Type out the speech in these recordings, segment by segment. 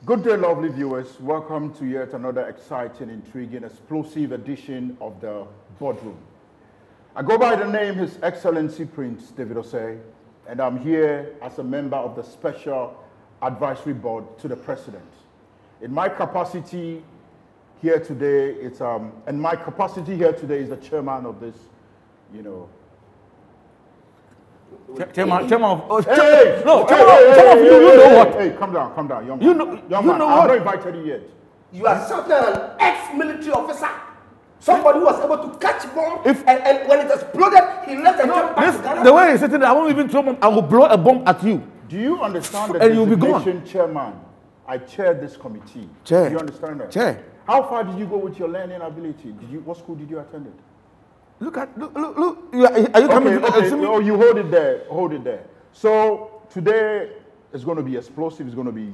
Good day, lovely viewers. Welcome to yet another exciting, intriguing, explosive edition of the Boardroom. I go by the name His Excellency Prince David Osei, and I'm here as a member of the Special Advisory Board to the President. In my capacity here today, is the chairman of this, Chairman of chairman of you know what? Hey, calm down, young man. Young man, know I've what? not invited you yet. You are something an ex-military officer. Somebody who was able to catch bomb, and when it exploded, he left and came back to Ghana. The way he's sitting there, I won't even throw bomb. I will blow a bomb at you. Do you understand that And you'll be designation chairman? I chaired this committee. Chair. Do you understand that? Chair. How far did you go with your learning ability? What school did you attend? Look. Are you coming? Okay. Oh, you hold it there. So today is going to be explosive. It's going to be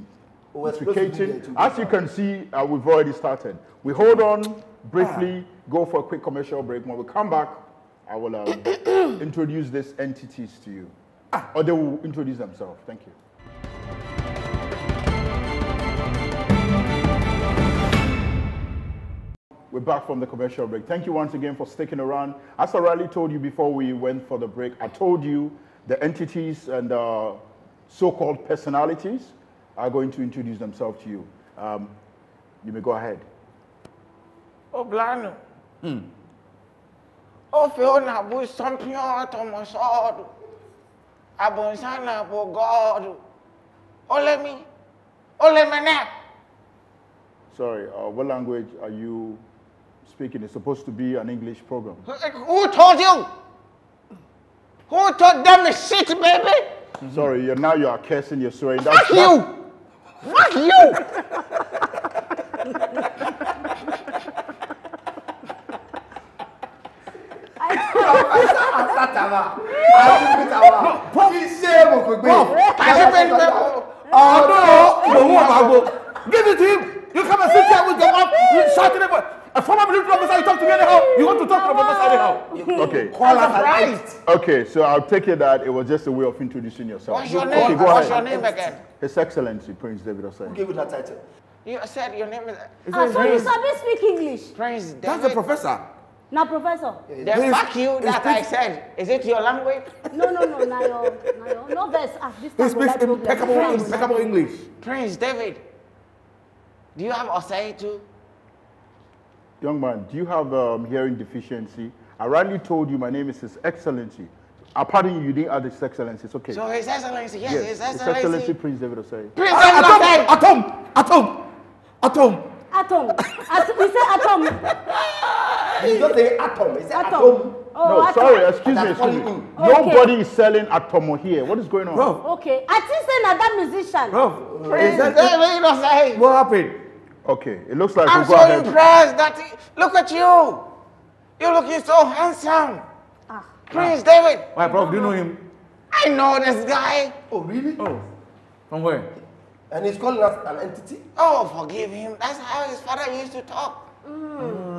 intricating. As you can see, we've already started. We hold on briefly, go for a quick commercial break. When we come back, I will introduce these entities to you. Or they will introduce themselves. Thank you. We're back from the commercial break. Thank you once again for sticking around. As I rightly told you before we went for the break, I told you the entities and so-called personalities are going to introduce themselves to you. You may go ahead. Oblano. O Fiona bu champion Tomosodo. Abonsana bo God. Ole me. Sorry, what language are you speaking? It's supposed to be an English program. Who told you? Who told them the shit, baby? Sorry, now you are cursing, you're swearing. Fuck you! Fuck you! Give it to him. You come and sit here with your mouth shouting about a former military officer. You talk to me anyhow. You want to talk to the professor anyhow. Okay. Surprised. Okay, so I'll take it that it was just a way of introducing yourself. What's your Okay, name? go What's ahead. your name again? His Excellency Prince David Osei. Who gave you that title? You said your name is So you sabi speak English? Prince David. That's the professor. Na professor? Then fuck you that I said. Is it your language? No, na your. No verse. This He time speaks impeccable English. Prince David. Do you have Osei too? Young man, do you have hearing deficiency? I rightly told you my name is His Excellency. Pardon you, you didn't add His Excellency. It's okay. So His Excellency, yes, His His Excellency. Excellency Prince David Osei. Prince David Osei. Atom. We say atom. He's not saying atom, he said atom. Oh, No, atom. sorry, excuse me. Okay. Nobody is selling Atomo here. What is going on? Bro, Okay. I think say na that musician. Prince David Osei. what happened? Okay, it looks like I'm we'll go so ahead. impressed that look at you. You're looking so handsome. Prince David. Why, Prof? Do you know him? I know this guy. Oh, really? Oh, from where? And he's calling us an entity? Oh, forgive him. That's how his father used to talk.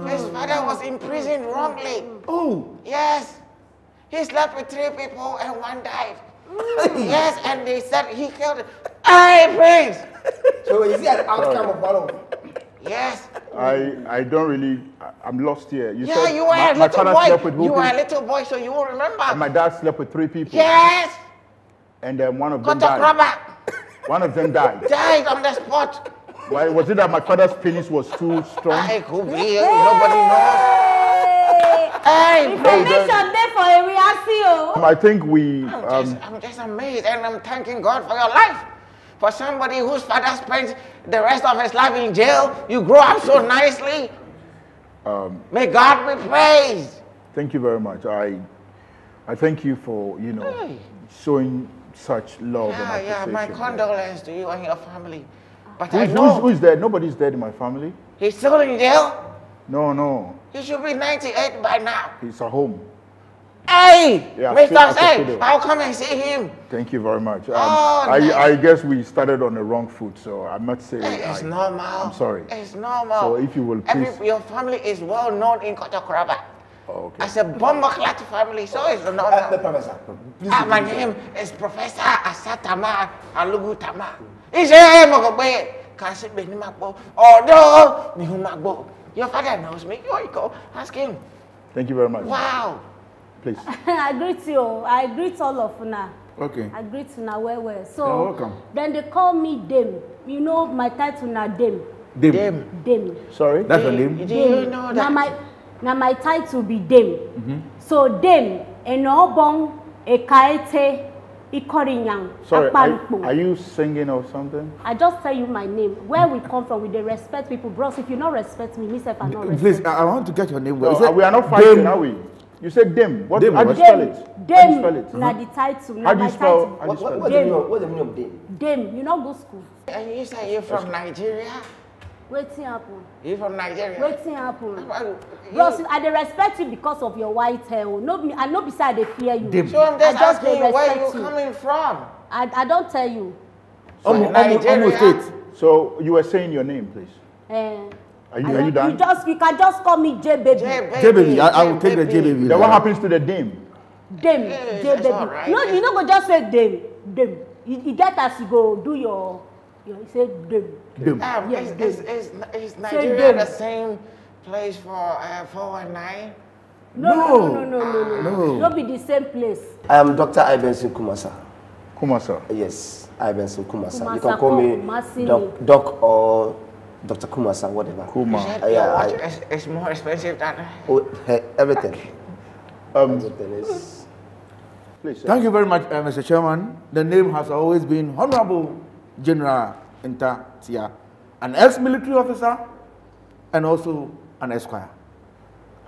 His father was imprisoned wrongly. Oh, Yes. He slept with 3 people and 1 died. Yes, and they said he killed it. Hey, Prince! So is he an outcome of one of them? Yes. I don't really, I'm lost here. You Yeah, said you were a my little father boy. slept with who You were a people? little boy, so you won't remember. And my dad slept with 3 people. Yes. And then one of them Got a died. crabber. One of them died. Died on the spot. Why was it that my father's penis was too strong? I could be. Nobody knows. Hey, Information there for a reaction. I think we. I'm just amazed, and I'm thanking God for your life. For somebody whose father spent the rest of his life in jail, you grow up so nicely. May God be praised. Thank you very much. I thank you for showing such love and appreciation. Yeah, my condolence to you and your family. But I know Who's dead? Nobody's dead in my family. he's still in jail. No. He should be 98 by now. He's at home. Hey, Yeah, Mr. still Say, I'll come and see him. Thank you very much. nice. I guess we started on the wrong foot, so I must say It's normal. I'm sorry. It's normal. So if you will please. Your family is well known in Kotokoraba. Oh, okay. As a bomber clad family, so it's The normal. professor. Please My introduce name is Professor Asatama Alugutama. Ise Mokobe, Kasi Beni Magbo. Although, Mihu Magbo. Your father knows me. You go, ask him. Thank you very much. Wow. Please. I greet you. I greet all of Una. Okay. I greet Una well. So, You're welcome. then they call me Dame. You know my title na Dame. Dame. Dame. Sorry? That's your name? Do you know that? Now my title be Dame. So Dame, Enobong, Ekaete, Ikorinyang, Sorry, Akpanpo. are you singing or something? I just tell you my name. Where we come from, we dey respect people. Bros, if you not respect me, myself I not respect. Please, I want to get your name. No, Is it we are not fighting, Dame? are we? You said Dim. What? Dim, How do you what? spell it? How do you spell it? Na the title. How do you spell? How do you What's spell the it? meaning? What's the meaning of Dame? Dame, you not go school. And you say you're from Nigeria? Wetin happen? You're from Nigeria? Wetin happen? Well, Bros, I dey respect you because of your white hair. No, me, I no beside dey fear you. Dame. So I'm just I just asking dey you where respect you you. coming from? I don't tell you. Almost Nigeria. state. So you were saying your name, please. Are you done? You can just call me J baby. J baby. I will take the J baby. Then what happens to the Dim? Dame, Yes, J that's baby. all right. No, you no go just say Dame. You get as you go do your you say Dame. Dame. Yes, Is Nigeria the same place for 419? No. Don't be the same place. I am Dr. Ibenson Kumasa. Kumasa. Yes, Ibenson Kumasa. You Kumasa can call me Kumasi. Doc or Dr. Kumasa, whatever. Kuma. Yeah, It's more expensive than everything. Everything is. Please, sir. Thank you very much, Mr. Chairman. The name has always been Honorable General Inta-Tia, an ex-military officer and also an esquire.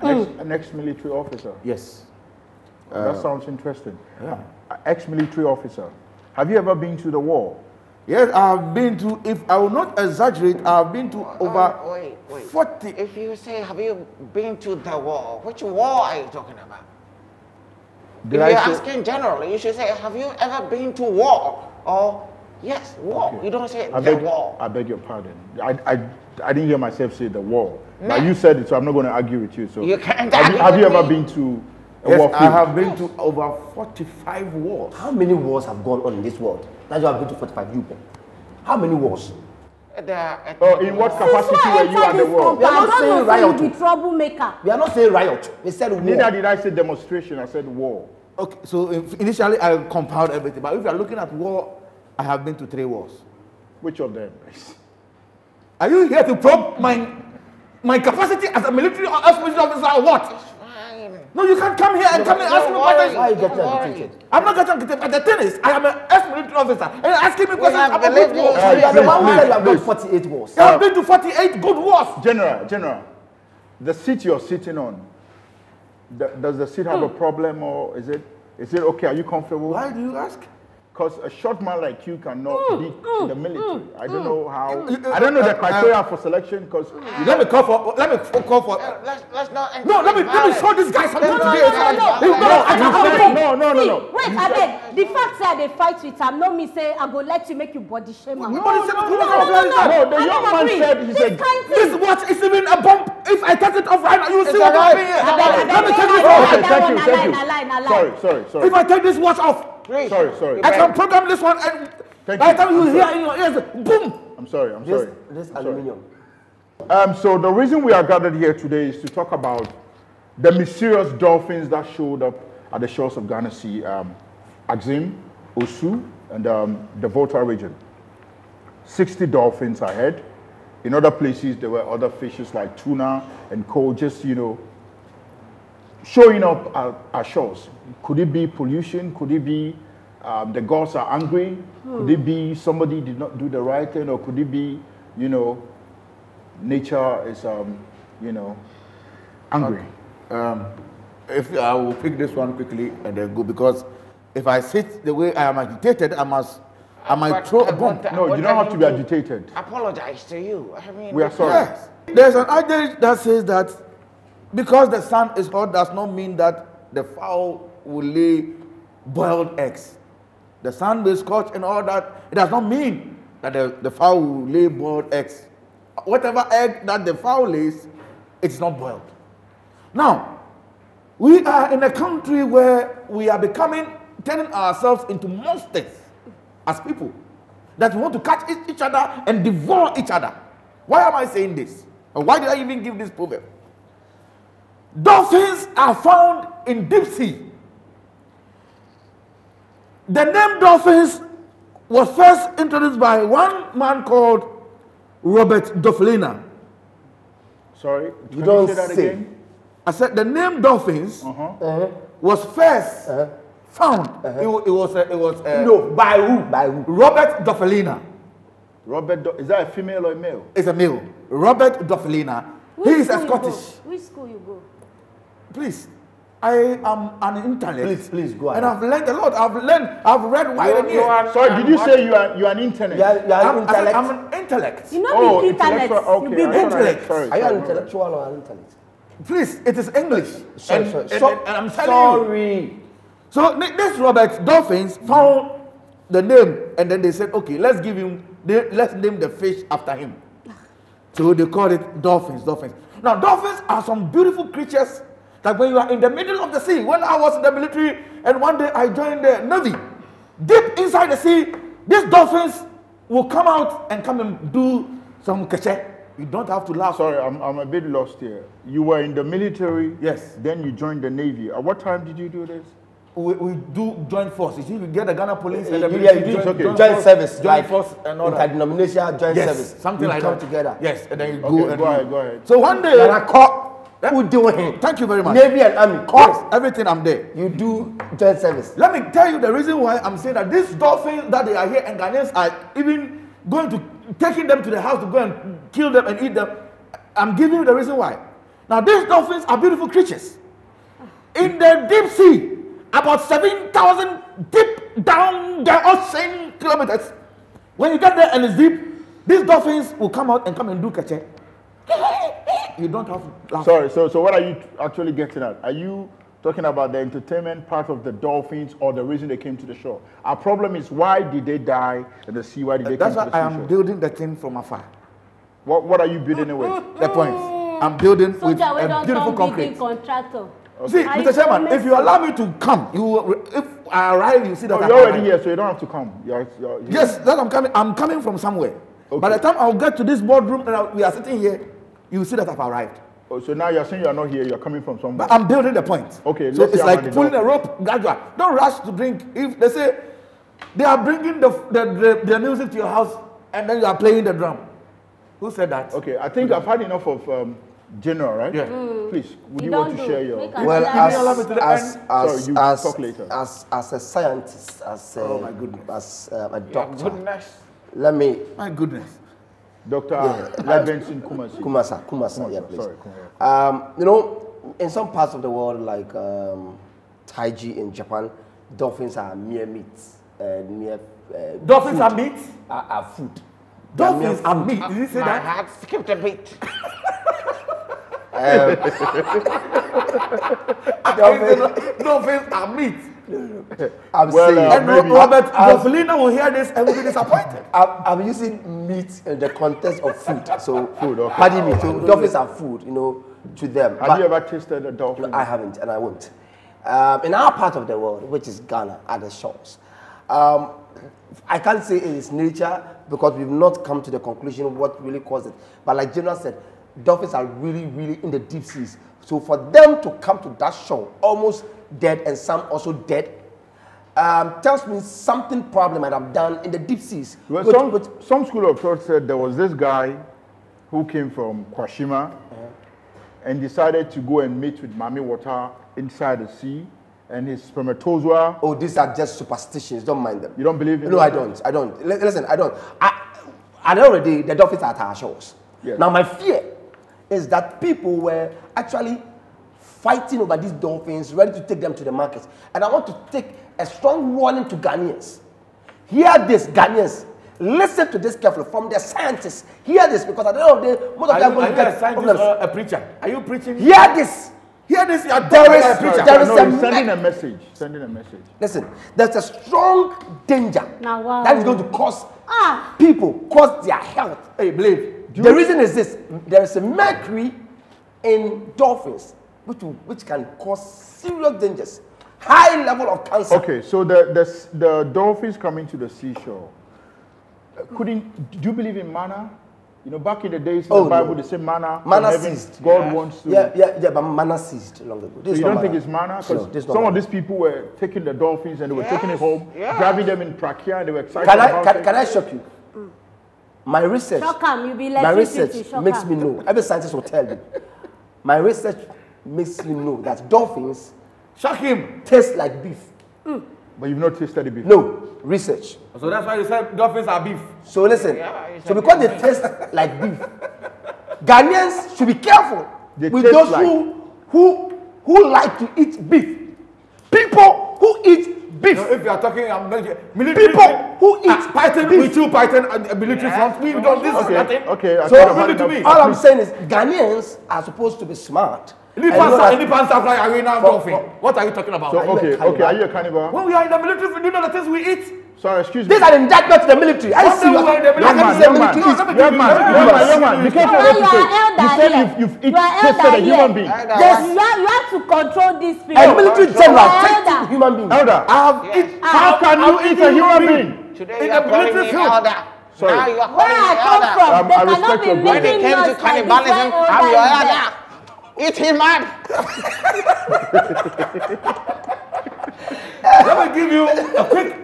An ex-military officer. Yes. That sounds interesting. Yeah. Ex-military officer. Have you ever been to the war? Yes, I have been to, if I will not exaggerate, I have been to over wait. 40. If you say, have you been to the war? Which war are you talking about? Did if I you're say- asking generally, you should say, have you ever been to war? Or, yes, war. Okay. You don't say I the beg, war. I beg your pardon. I didn't hear myself say the war. No. But you said it, so I'm not going to argue with you. So You can't have you, argue have you with ever me. been to a Yes, war field? I have been to over 45 wars. How many wars have gone on in this world? That you have been to 45 people. How many wars? Oh, in what capacity were you at the war? We are not saying You riot. be troublemaker. We are not saying riot. We said war. Neither did I say demonstration. I said war. Okay, so initially I compiled everything, but if you are looking at war, I have been to 3 wars. Which of them? Are you here to probe my capacity as a military or ex-military officer or what? Fine. No, you can't come here and come and ask me questions. Why are you getting Don't worry. agitated? I'm not getting agitated, but the thing is, I am an ex-military officer, and you're asking me questions have about believed good you. wars. You are the one who said you have please. got 48 wars. I have been to 48 good wars. General, the seat you're sitting on, does the seat have a problem or is it okay? Are you comfortable? Why do you ask? Because a short man like you cannot be in the military. I don't know how. I don't know the criteria for selection because Let me call for. Let's not. No, let me show this guy something No, today. No. Wait, abeg. The fact say I dey fight with am no mean say I go let you make you body shame am. Nobody said No, the I young don't man agree. said he This said. kind This thing. watch is even a bomb. If I take it off right now, you will see It's what alright. I'm here. Abeg, Let me take this Oh, watch. okay, thank you. Na lie. Sorry. If I take this watch off, Please. Sorry. I can program this one, and Thank by the you. time you I'm hear sorry. in your ears, boom. I'm sorry. This aluminium. So the reason we are gathered here today is to talk about the mysterious dolphins that showed up at the shores of Ghana Sea, Axim, Osu, and the Volta region. 60 dolphins ahead. In other places, there were other fishes like tuna and coal, just, showing up at shores. Could it be pollution? Could it be the gods are angry? Could it be somebody did not do the right thing? Or could it be, nature is, angry? If I will pick this one quickly and then go, because if I sit the way I am agitated, I might throw a bomb. No, you don't have to be agitated. Apologize to you. I mean, We are sorry. Yes. There's an adage that says that because the sun is hot does not mean that the fowl will lay boiled eggs. The sun will scorch and all that. It does not mean that the fowl will lay boiled eggs. Whatever egg that the fowl lays, it's not boiled. Now, we are in a country where we are turning ourselves into monsters as people. that want to catch each other and devour each other. Why am I saying this? Or why did I even give this proverb? Dolphins are found in deep sea. The name dolphins was first introduced by one man called Robert Duffelina. Sorry, You don't say that say. again? I said the name dolphins was first found. It was No, by who? By who? Robert Duffelina. Is that a female or a male? It's a male. Robert Duffelina. He is a Scottish. Which school you go? Please, I am an intellect. Please go ahead. And I've learned a lot. I've read wide and near. Sorry, did you say you are an internet? I'm an intellect. You know the internet. intellectual, You okay, be I thought I- intellect. sorry, Are you an sorry. intellectual or an intellect? Please, it is English. Sorry. And I'm telling you. So this Robert Dolphins found the name, and then they said, okay, let's name the fish after him. So they called it dolphins. Now, dolphins are some beautiful creatures that when you are in the middle of the sea, when I was in the military, and one day I joined the Navy, deep inside the sea, these dolphins will come out and come and do some cache. You don't have to laugh. Sorry, I'm a bit lost here. You were in the military. Yes. Then you joined the Navy. At what time did you do this? We do joint force. You see, we get the Ghana police and the You military do okay. joint service, joint like force and all that. interdenominational joint Yes, service. something You like come that. together. Yes, and then you Okay, go and go ahead, go ahead. So one day, Then I call who doing him? thank you very much. Navy and Army. Yes, Call. everything I'm there. You do joint service. Let me tell you the reason why I'm saying that these dolphins that they are here and Ghanaians are even going to taking them to the house to go and kill them and eat them. I'm giving you the reason why. Now these dolphins are beautiful creatures. In the deep sea, about 7,000 deep down the ocean kilometers. When you get there and it's deep, these dolphins will come out and come and do cache. You don't have to laugh. Sorry, so what are you actually getting at? Are you talking about the entertainment part of the dolphins or the reason they came to the shore? Our problem is, why did they die in the sea? Why did they That's come why to the I am seashore? building the thing from afar. What are you building it with? The point. I'm building with Soldier, we a don't beautiful come building concrete. contractor. See, Are Mr. you Chairman, promising? if you allow me to come, if I arrive, you see that Oh, I'm you're already arrived. here, so you don't have to come. You're Yes, that I'm coming from somewhere. By the time I'll get to this boardroom and we are sitting here, you will see that I've arrived. Oh, so now you're saying you're not here, you're coming from somewhere. But I'm building the point. Okay, so let's it's hear like about the pulling a dolphin. rope, gradual. Don't rush to drink. If they say they are bringing the music to your house and then you are playing the drum. Who said that? Okay, I think I've had enough of General, right? Yeah. Please, would You you want don't to do. share your... Make a- Well, Can you allow me to the end? Sorry, you talk later. as a scientist, as a, Oh, my goodness. as a doctor, Goodness. let me My goodness. Dr. Levinson Kumasi. Kumasa, yeah, please. Sorry, Kumasi. You know, in some parts of the world, like Taiji in Japan, dolphins are mere meats, mere Dolphins food, are meat? are food. They are mere Dolphins are food. meat. Did you say My that? heart skipped a beat. Dolphins are meat. I'm Well, saying, And maybe- Robert Duffelina will hear this and will be disappointed. I'm using meat in the context of food. So Food, okay. pardon me. So dolphins are food, you know, to them. Have But you ever tasted a dolphin? I haven't, and I won't. In our part of the world, which is Ghana, at the shores, I can't say in its nature because we've not come to the conclusion of what really caused it. But like General said, dolphins are really, really in the deep seas. So for them to come to that shore, almost dead and some also dead, tells me something problem might have done in the deep seas. Well, which- some school of thought said there was this guy who came from Kwashima and decided to go and meet with Mami Water inside the sea, and his spermatozoa. Oh, these are just superstitions. Don't mind them. You don't believe in No, them? I don't. I don't. Listen, I don't. At the end of the day, the dolphins are at our shores. Yes. Now, my fear is that people were actually fighting over these dolphins, ready to take them to the market. And I want to take a strong warning to Ghanaians. Hear this, Ghanaians. Listen to this carefully from the scientists. Hear this, because at the end of the day, most of them are going to Are you get a scientist problems. or a preacher? Are you preaching? Hear this. Hear this, you are There talking is- like a preacher. there is No, a he's sending me- a message. Sending a message. Listen, there's a strong danger Now, wow. that is going to cause Ah. people, cause their health. Hey, believe. The reason is this: there is a mercury in dolphins, which can cause serious dangers, high level of cancer. Okay, so the dolphins coming to the seashore, do you believe in manna? You know, back in the days in Oh, the Bible, no. they say manna. Manna from heaven, ceased. God wants to. Yeah, but manna ceased long ago. So you don't think it's manna? No, Because this is not some of manna. these people were taking the dolphins and they were taking it home, Yes. driving them in trachea, and they were excited Can about it. I shock you? My research, Shock 'em, you be my electricity, research shock makes 'em. me know. Every scientist will tell you. My research makes me know that dolphins Shock him. taste like beef. But you've not tasted it before. No, research. So that's why you said dolphins are beef. So listen. Yeah, you So said because they taste like beef, Ghanaians should be careful They with taste those like- who like to eat beef. People who eat beef. So if you are talking military, People who eat Python, beef. we two Python and military front. We don't this is nothing. Okay. I So thought bring it to about me. it. all I'm saying is Ghanaians are supposed to be smart. And you know Any that- pants are like arena dolphin. What are you talking about? So, Are you a okay, cannibal? are you a cannibal? When we are in the military, we do know the things we eat. Sorry, excuse me. These are indictment to the military. I One see day you. we are in the Young man, young man, young man, be careful what You you are say. elder You said here. you've You are tasted elder a human here. being. Yes. You have to control these people. A military general Elder. treating human beings. Elder, Yes. how can you eat a human being? Today In you the are calling military me field. elder. Sorry. Now you are Where calling I me come elder. from, I they cannot respect be your When it making came to us like this cannibalism, when I'm elder your is there. elder. Eat him up. Let me give you a quick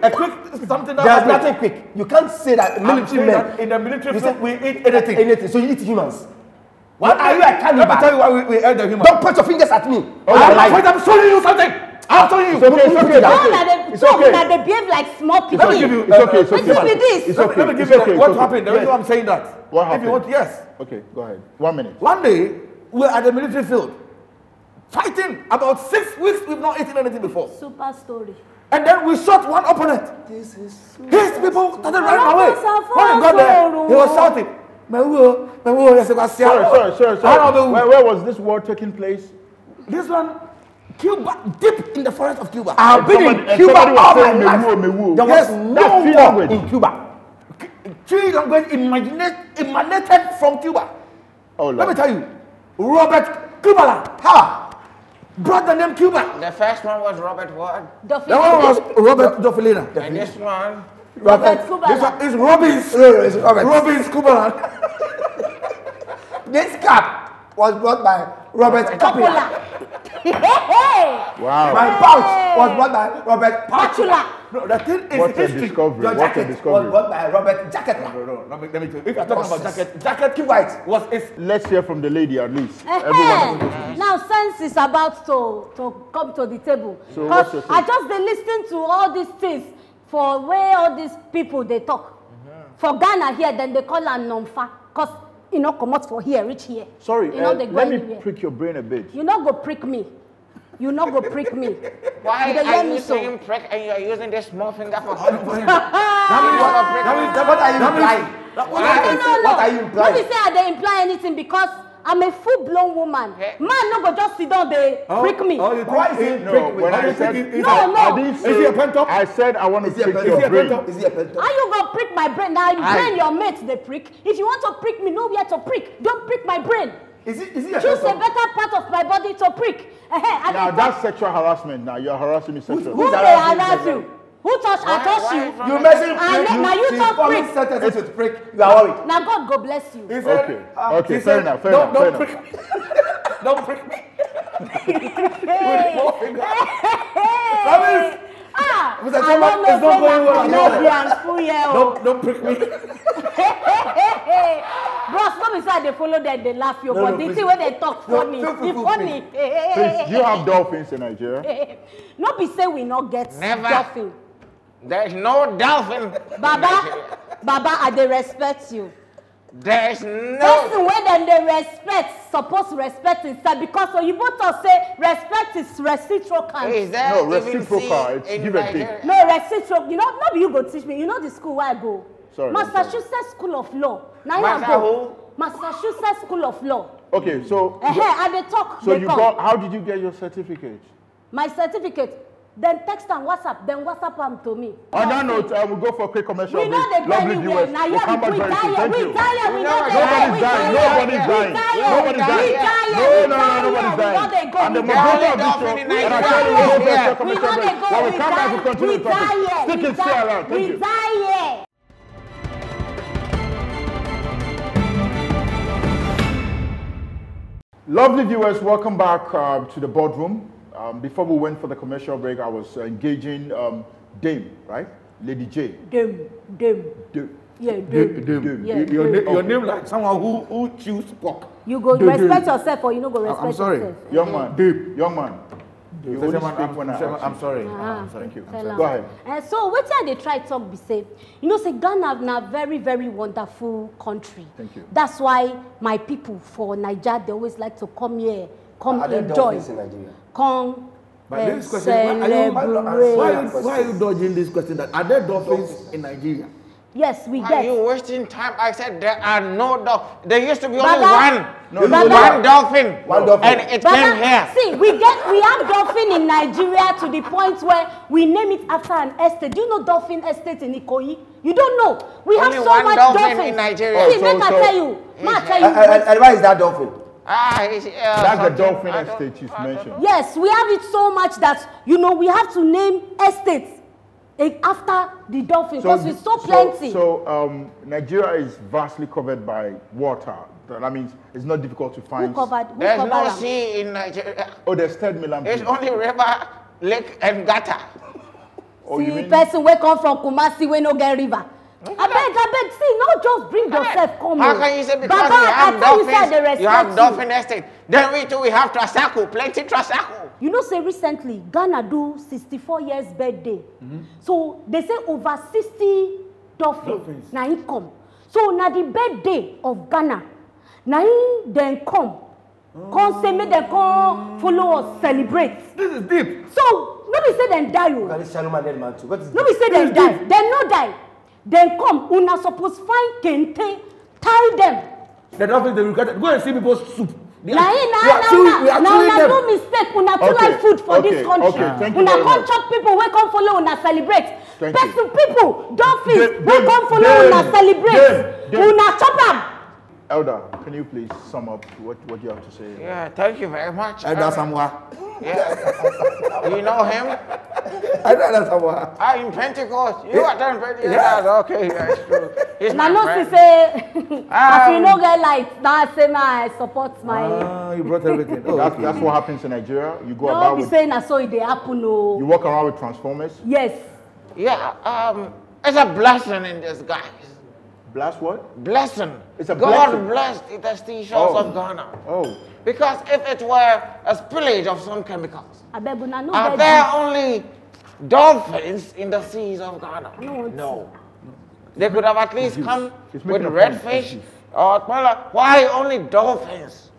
something that There's happened. nothing quick. You can't say that I'm military saying men. that in the military You field, say- we eat anything. Anything. So you eat humans. What are you a cannibal? Let me tell you why we ate the human. Don't point your fingers at me. I'm showing you something. I'm showing you. It's okay, it's okay, All it's that okay. they, It's some okay. that they behave like small people. Let me give you. It's okay, it's okay. Listen to this. It's Let okay. me give It's you okay, what it's happened. The okay. reason why I'm saying that. What If happened? you want, yes. Okay, go ahead. 1 minute. One day, we were at the military field, fighting. About 6 weeks, we've not eaten anything before. Super story. And then we shot one opponent. This is His people started running Oh, away. that's a When he got there, false he was shouting, "Mewo, yes, I got Sorry. Where was this war taking place? This one, Cuba, deep in the forest of Cuba. I have been in Somebody Cuba was all my saying life. mewu. There Yes, was that's no free war language. in Cuba. Tree language emanated from Cuba. Oh, Let me Lord. tell you, Robert Kubala brought the name Cuba. The first one was Robert Ward. That one was Robert Dofilina. And this one, Robert This Kubala. one is Robin's. It's Robert. Robin's Kubala. This cap was brought by Robert Kapila. Coppola. Hey. Wow. My pouch was brought by Robert Patula. No, the thing is What a history. discovery. Your What a jacket was discovery. brought by Robert Jacketla. No, let me tell you. If you're talking about jacket Keep white. was its Let's hear from the lady at least. Everyone. Now sense is about to come to the table. So Because what's your I say? just dey listen to all these things for where all these people they talk. For Ghana here, then they call am nomfa. Because you know, come out for here, reach here. Sorry, You know, they go let me anywhere. prick your brain a bit. You not go prick me. You not go prick me. why You dey hear are me you so? saying prick and you are using this small finger for What are you implying? What are you Let implying? me say I dey imply anything because I'm a full-blown woman. Okay. Man no go just sit down dey prick me. you Why is it No, break when I said No, no. I didn't Is he a say. pentop? I said I want to Is he a prick pentop? your Is he a brain. pentop? Is he a pentop? How you go prick my brain? Now you Aye. brain your mates they prick. If you want to prick me, know where to prick. Don't prick my brain. Is he a Choose a pentop? better part of my body to prick. I Now dey that's sexual harassment. Now you're harassing me sexually. who they harassing harass you? you? Who touch? I touch why you. from You the- mentioned And now you talk forming prick. sentences with prick. You are worried. Now God go bless you. He said, Okay. he Okay. said, Fair enough. Fair don't enough. prick me. Don't prick me. Hey. More finger. Hey. Ah, Mr. I Chairman, don't it's not going well. know no be handful here. Oh. Don't prick me. Bros, no be say I dey follow them, they laugh you, No, but no, the please. thing when they talk No, funny, feel free, e feel funny. Please, do you have dolphins in Nigeria? No be say we not get Never. dolphin. There's no dolphin. in Baba, Nigeria. Baba, I dey respect you. There's no. Person wey dem dey respect suppose respect himself because oyibo talk say respect is reciprocal. Is there No, even reciprocal, sea it's in give and take. Nigeria? No reciprocal. You know, no be you go teach me. You know the school where I go. Sorry, I'm Massachusetts School of Law. Now I Master go. Massachusetts School of Law. Okay, so I dey talk. so dey you come. got. How did you get your certificate? My certificate. Then text and WhatsApp. Then WhatsApp am to me. On that note, we'll go for a quick commercial We know break. they go Lovely anywhere. viewers. Now We'll come back we very soon. tired. Thank We you. tired. We not Nobody's dying. Nobody's dying. Nobody's dying. Nobody's dying. And the majority of this show, and I tell you, we'll go for a commercial break. When we come back, we'll continue talking. Stick and stay around. Thank you. Retire. Lovely viewers, welcome back to the boardroom. Before we went for the commercial break, I was engaging Dame, right? Lady J. Dame. Yeah, Dame. Yeah, Your name like someone who chews pork. You go respect yourself, or you no go respect I'm sorry. yourself. Young man, Dame. young man. You only speak when I ask I'm you. sorry. Thank you. Tell Go am. ahead. So what they try talk be say, you know, say Ghana na very, very wonderful country. Thank you. That's why my people for Nigeria, they always like to come here, come Are there enjoy, dolphins in Nigeria? come But this question, celebrate. why are you dodging this question? That are there dolphins in Nigeria? Yes, we Are get. you wasting time? I said there are no dolphins. There used to be only Baba, one. Baba. One dolphin. One dolphin. And it Baba, came here. see, we have dolphin in Nigeria to the point where we name it after an estate. Do you know dolphin estate in Ikoyi? You don't know. We Only have so one much dolphin dolphins in Nigeria. See, make I tell you. Make I tell you. And why is that dolphin? That's the dolphin estate you mentioned. Yes, we have it so much that, you know, we have to name estates after the dolphin because it's so plenty. So Nigeria is vastly covered by water. That means it's not difficult to find. Who covered There's no them? sea in Nigeria. Oh, there's third Milan. It's only river, lake, and gutter. Oh, you See, mean? person wey come from Kumasi wey no get river. Abeg, see, no just bring yourself come. How can you say because Baba, you have I tell you say I dey dolphins, you have respect dolphin estate? Then we too, we have Trasaco, plenty Trasaco. You know, say recently, Ghana do 64 years birthday. So they say over 60 dolphins na im come. So na the birthday of Ghana, na im dem come. Come say make dem come follow us celebrate. This is deep. So no be say dem die o. Can this man dead man too? What is No be say dem die. Dem no die. Dem come. Una suppose find kente, tie dem. The dolphins they regret. Go and see people's soup. Na no mistake. Una too like food for this country. Okay, thank you Una very come much. chop people wey come follow una celebrate. Thank Person people, dolphins wey Dame, come follow una celebrate. Dame. Una chop am. Elder, can you please sum up what you have to say? Yeah, thank you very much. Elder Samoa. Yeah. You know him? Elder Samoa. In Pentecost. You attend Pentecost? Yes. Okay, that's true. He's Na my no friend. see say as you no get light, na say I support my. You brought everything. Oh, That's what happens in Nigeria. You go No about be with, say na so e dey happen o. you walk around with transformers. Yes. Yeah, it's a blessing in disguise. Blast what? Blessing. It's a God blessing. blessed the seashores of Ghana. Oh. Because if it were a spillage of some chemicals, Abeg una no are get there this. only dolphins in the seas of Ghana? I don't want No. They could have at least come He's with making a point. redfish or twala. Why only dolphins?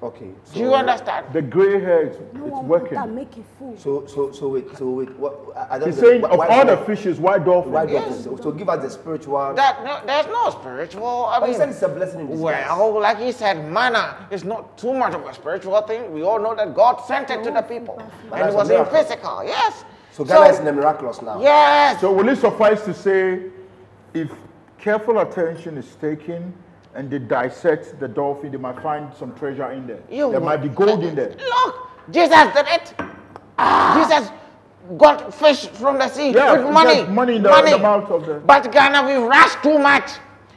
Okay. Do you understand? The gray hair, it's No one want working. that make it full. So wait. What? I don't He's know. saying of Why- all the fishes, why dolphins? Why dolphins? So give us the spiritual. There's no spiritual. I But mean, he said it's a blessing in disguise. well, like he said, manna is not too much of a spiritual thing. We all know that God sent it to the people, and it that's a was in miracle. physical. Yes. So Ghana is in the miraculous now. Yes. So will it suffice to say, if careful attention is taken and they dissect the dolphin, they might find some treasure in there. There might be gold in there. Look, Jesus did it. Jesus got fish from the sea Yeah, with money. money in the mouth of the. But Ghana, we rush too much.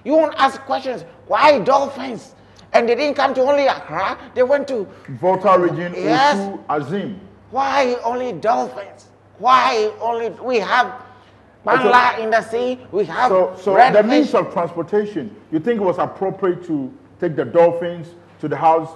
You won't ask questions. Why dolphins? And they didn't come to only Accra. They went to. Volta region, Yes. Osu, Azim. Why only dolphins? Why only? We have Bangla in the sea. We have So red the fish. means of transportation, you think it was appropriate to take the dolphins to the house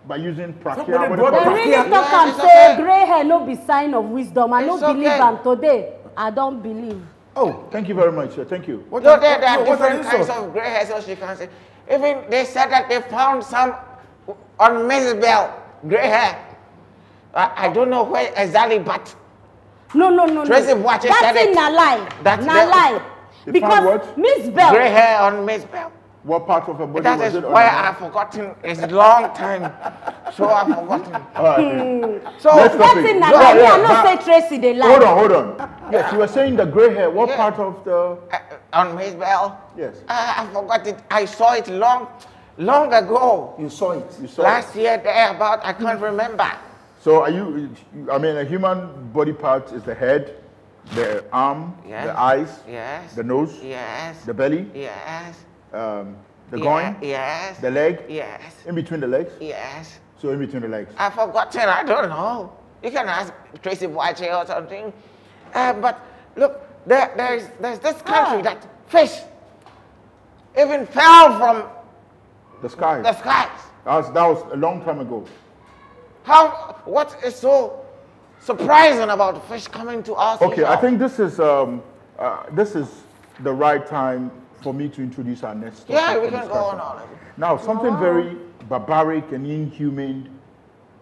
by using Somebody prakia? brought They the really Yes, talk am it's say okay. grey hair no be sign of wisdom. I no It's believe okay. am today. I don't believe. Oh, Thank you very much, sir. Thank you. what No, there are what an different kinds insult. of gray hairs, so she can say. Even they said that they found some on Miss Bell, gray hair. I don't know where exactly, but No. Tracy Boache That said thing it. na lie. That's Na the- lie. They found Because what? Miss Bell. gray hair on Miss Bell. What part of her body That was is it? on why her? I've forgotten. It's a long time, so I've forgotten. All right. So Let's That stop it. thing na Yeah, lie. Me, yeah, I no but- say Tracy dey lie. Hold on. Yes, you were saying the gray hair. What Yeah. part of the? On Miss Bell, Yes. I forgot it. I saw it long ago. You saw it. You saw Last year, there about I can't remember. So are you? I mean, a human body part is the head, the arm, Yes. the eyes, Yes. the nose, Yes. the belly, Yes. the groin, Yes. the leg, Yes. in between the legs, Yes. So in between the legs. I've forgotten. I don't know. You can ask Tracy Boache or something. But look, there's this country that fish even fell from The skies. the skies. That was a long time ago. What is so surprising about fish coming to us? Okay, I think this is the right time for me to introduce our next topic. Yeah, we for can go discussion. on. Now, something very barbaric and inhumane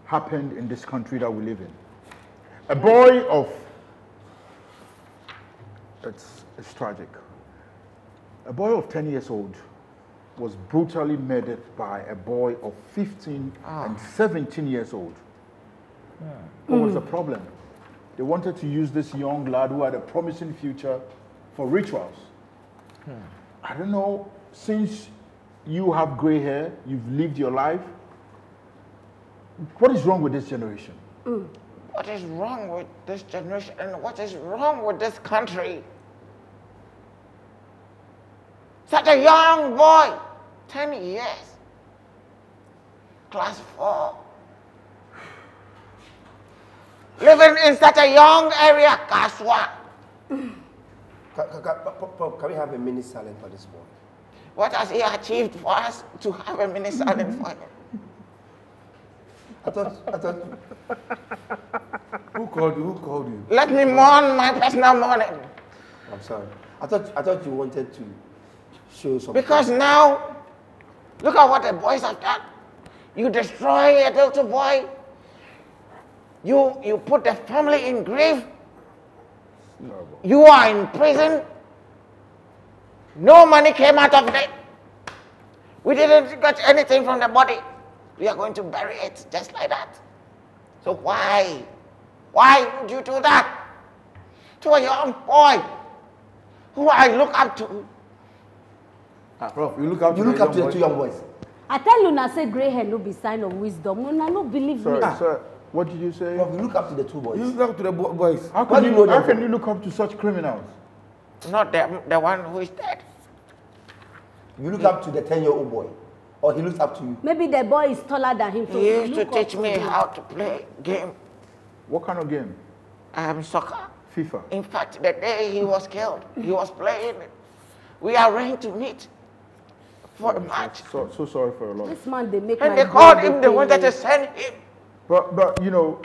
happened in this country that we live in. A boy of, it's tragic. A boy of 10 years old was brutally murdered by a boy of 15 and 17 years old. What was the problem? They wanted to use this young lad who had a promising future for rituals. I don't know, since you have gray hair, you've lived your life, what is wrong with this generation? What is wrong with this generation and what is wrong with this country? Such a young boy, 10 years, class 4. Living in such a young area, Kaswa. Can we have a minute silence for this boy? What has he achieved for us to have a minute silence for him? I thought. Who called you? Let me mourn my personal mourning. I'm sorry. I thought you wanted to show something. Because now, look at what the boys have done. You destroy a little boy. You put the family in grief. You are in prison. No money came out of it. We didn't get anything from the body. We are going to bury it just like that. So why? Why would you do that to a young boy who I look up to? Prof, you look up to the two young boys. I tell you now, say gray hair no be sign of wisdom. Una no believe me. Sir, what did you say? Prof, you look up to the two boys. You look up to the boys. How can you look up to such criminals? Not the one who is dead. You look up to the 10-year-old boy, or he looks up to you. Maybe the boy is taller than him. So He you used to look up teach me him. how to play game. What kind of game? Soccer. FIFA. In fact, the day he was killed, he was playing. We arranged to meet for a match. So sorry for your loss. This man, they make And my they called boy him, they pay. wanted to send him. But you know,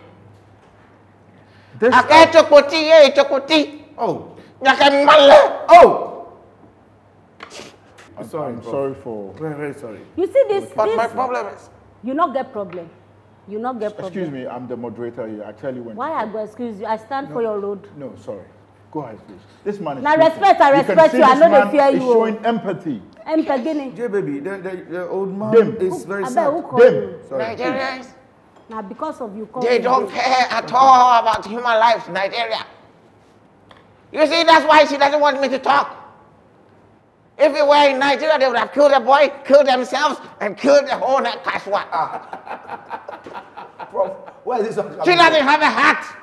this. Ake chokoti ye chokoti. Oh, Nyake male. oh. I'm Prof. sorry for. Very, very sorry. You see this? But my this problem is, you not get problem. You not get problem. Excuse me, I'm the moderator here. I tell you when. Why I go excuse you? I stand for your road. No, sorry. Go ahead, please. This man is. Now speaking. respect, I You can respect see you. I this know they man fear is you. showing empathy. And beginning. J baby, the old man Dim. is very I bet sad. who call Dim. you? Sorry. Nigerians, Now because of you call they me don't Dim. care at all about human life, Nigeria. You see, that's why she doesn't want me to talk. If it were in Nigeria, they would have killed the boy, killed themselves, and killed the whole Kaswa. Prof, where is this? She doesn't have a hat.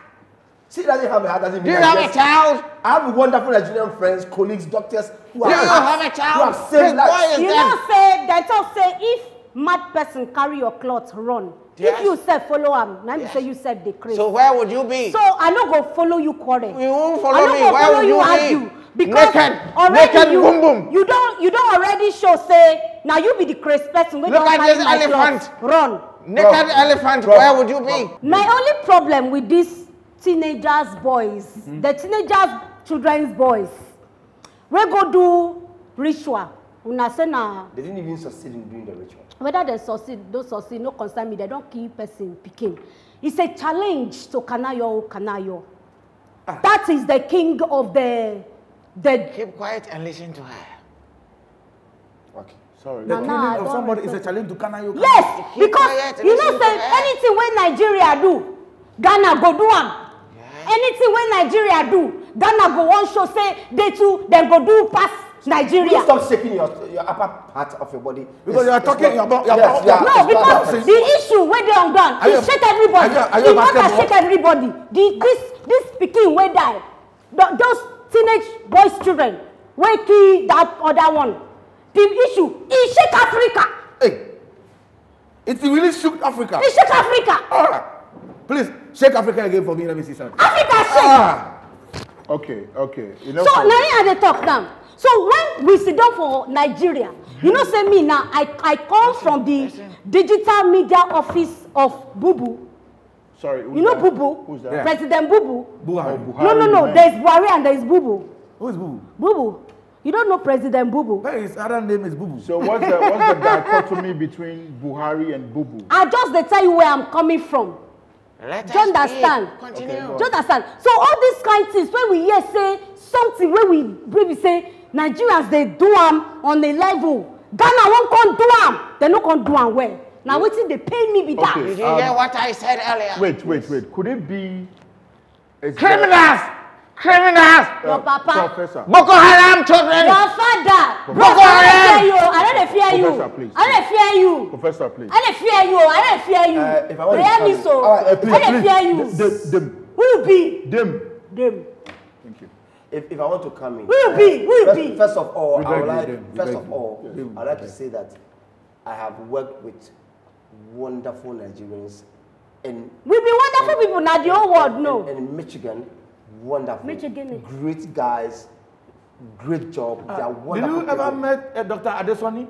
She doesn't have a heart. Doesn't Do mean you I have a guess- child? I have wonderful Nigerian friends, colleagues, doctors who Do you have have a who child? have This saved boy lives. is You dead. know say that all say if mad person carry your cloth run. Yes. If you say follow him, now you Yes. say you said they crazy. So where would you be? So I no go follow you quarrel. You won't I follow no me. go Where follow would you you argue. be? Because Naked, already naked, you, boom, boom. you don't already show say now you be the crazy person when Look don't at carry this my elephant. cloth run. Naked Bro, elephant, bro, where would you be? My only problem with these teenagers boys, the teenagers children's boys, we go do ritual. Una say na They didn't even succeed in doing the ritual. whether they succeed, don't succeed, no concern me. They don't kill person picking. It's a challenge to Kanayo Kanayo. That is the king of the Keep quiet and listen to her. Okay. Sorry. The Nah, killing I of don't somebody is a respect- challenge to Kanayo. yes, Keep because quiet, you know listen say to her. anything when Nigeria do, Ghana go do am. Anything when Nigeria do, Ghana go one show say they too then go do pass Will Nigeria. you stop shaking your upper part of your body? Because you are talking about- Yes, about- No, because the issue where they on ground, Are you- it shake everybody. are you It not basketball? shake everybody. This pikin wey die, those teenage boys children wey kill that other one. The issue, it shake Africa. Hey, It really shook Africa. It shook Africa. Please, shake Africa again for me. Let me see something. Africa shake. Okay. You So now I dey talk now. So when we sit down for Nigeria, you know, say me now, I come from the digital media office of Bubu. Sorry. You know Bubu? Who's that? Yeah. President Bubu. Buhari. No. There's Buhari and there's Bubu. Who is Bubu? Bubu. You don't know President Bubu? Hey, his other name is Bubu. So what's the dichotomy between Buhari and Bubu? I just dey tell you where I'm coming from. Let Do you us understand? speak. Continue. Do you understand? So all these kind of things, when we hear say something, when we say Nigerians, they do them on a level. Ghana won't come do them. They no come do them well. Now wetin they pay me with that. Okay. Did you hear what I said earlier? Wait. Could it be Criminals! Criminals! Your papa. Professor. Boko Haram children! Your father. Boko Haram! I don't fear you. Professor, please. I don't fear you. Professor, please. I don't fear you. I don't fear you. If I want to Hear me come- so. All right, I don't fear you. Them. Who you be? Them. Them. Thank you. If I want to come in, Who you be? Who you be? First of all, We I would beg you, like them. We first beg of you. all, Them. I'd like to say that I have worked with wonderful Nigerians in We be wonderful people. Now the whole world know. in Michigan, wonderful, Michigan. great guys, great job. They are Did wonderful. you ever people. met Dr. Adesoni?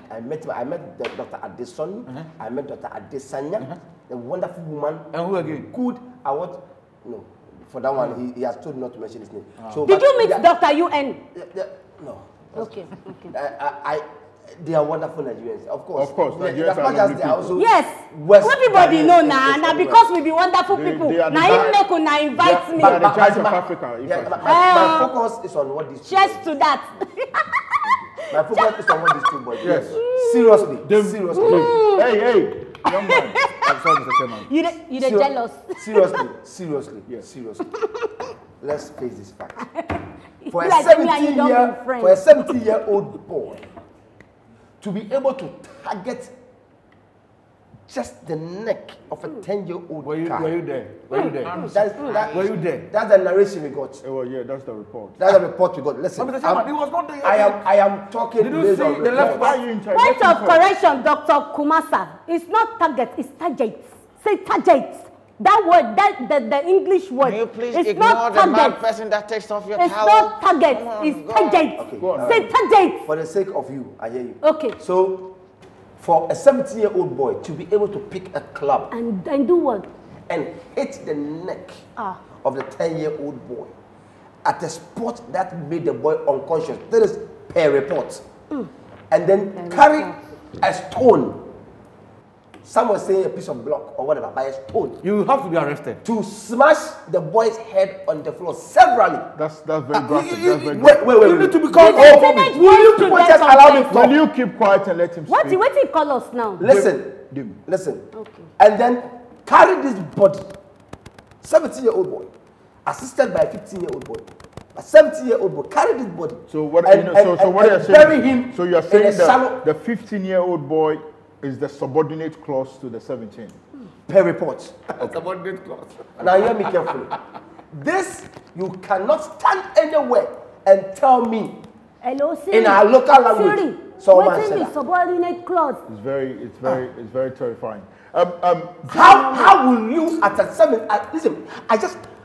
I met Dr. Adeson. I met Dr. Adesanya, a wonderful woman. And who again? Good. No. For that one, he has told me not to mention his name. So, Did but you meet they are- Dr. UN? No. Okay. They are wonderful Nigerians, of course. Of course, As Nigerians are much as lovely they are people. also Yes. West Everybody Ghanaians know is now. Now everywhere. because we be wonderful They- people. they are the Now you best. make una invite me. They are the judge of my- Africa. if Yeah, I- my focus is on what these two Cheers boys. to that. My focus is on what these two boys. Yes. Seriously. Them. Seriously. Hey, young man. I'm sorry, Mr. Chairman. You dey jealous. Seriously. Let's face this fact. For a Like me and you don't be friends. 70-year-old boy to be able to target just the neck of a 10-year-old Were you guy. there? Were you there? Were you there? That's the narration we got. Well, yeah, that's the report. That's the report we got. Listen, But Mr. Chairman, he was not there. I am talking. Did you based see on the left reports. Why are you in charge? Point Let him of talk. correction, Dr. Kumasa. It's not target, it's target. Say target. That word, the English word. Can you please it's ignore not the mad target. person that takes off your It's towel? not target. Come on, It's go on. target. Okay, Say target. For the sake of you, I hear you. Okay. So, for a 70-year-old boy to be able to pick a club And do what? and hit the neck Ah. of the 10-year-old boy at a spot that made the boy unconscious, that is per report, and then carry a stone. Some were saying a piece of block or whatever, by a stone, You have to be arrested. to smash the boy's head on the floor severally. That's very graphic. you- That's very Wait, graphic. wait. You need to become Did the homophobic. teenage Will you boys to people get just allow me something? to Will talk? you keep quiet and let him What speak? he call us now? Listen, Dim. listen. Okay. And then carry this body, 70-year-old boy, assisted by a 15-year-old boy. A 70-year-old boy, carry this body. So what? and, so what and are you saying? bury him So you are in saying a shallow that the 15-year-old boy is the subordinate clause to the 17. per report. Subordinate clause. Now hear me carefully. This, you cannot stand anywhere and tell me Hello, Siri. in our local language. Siri, Someone waiting said the that. subordinate clause. It's very terrifying. How will you at a listen,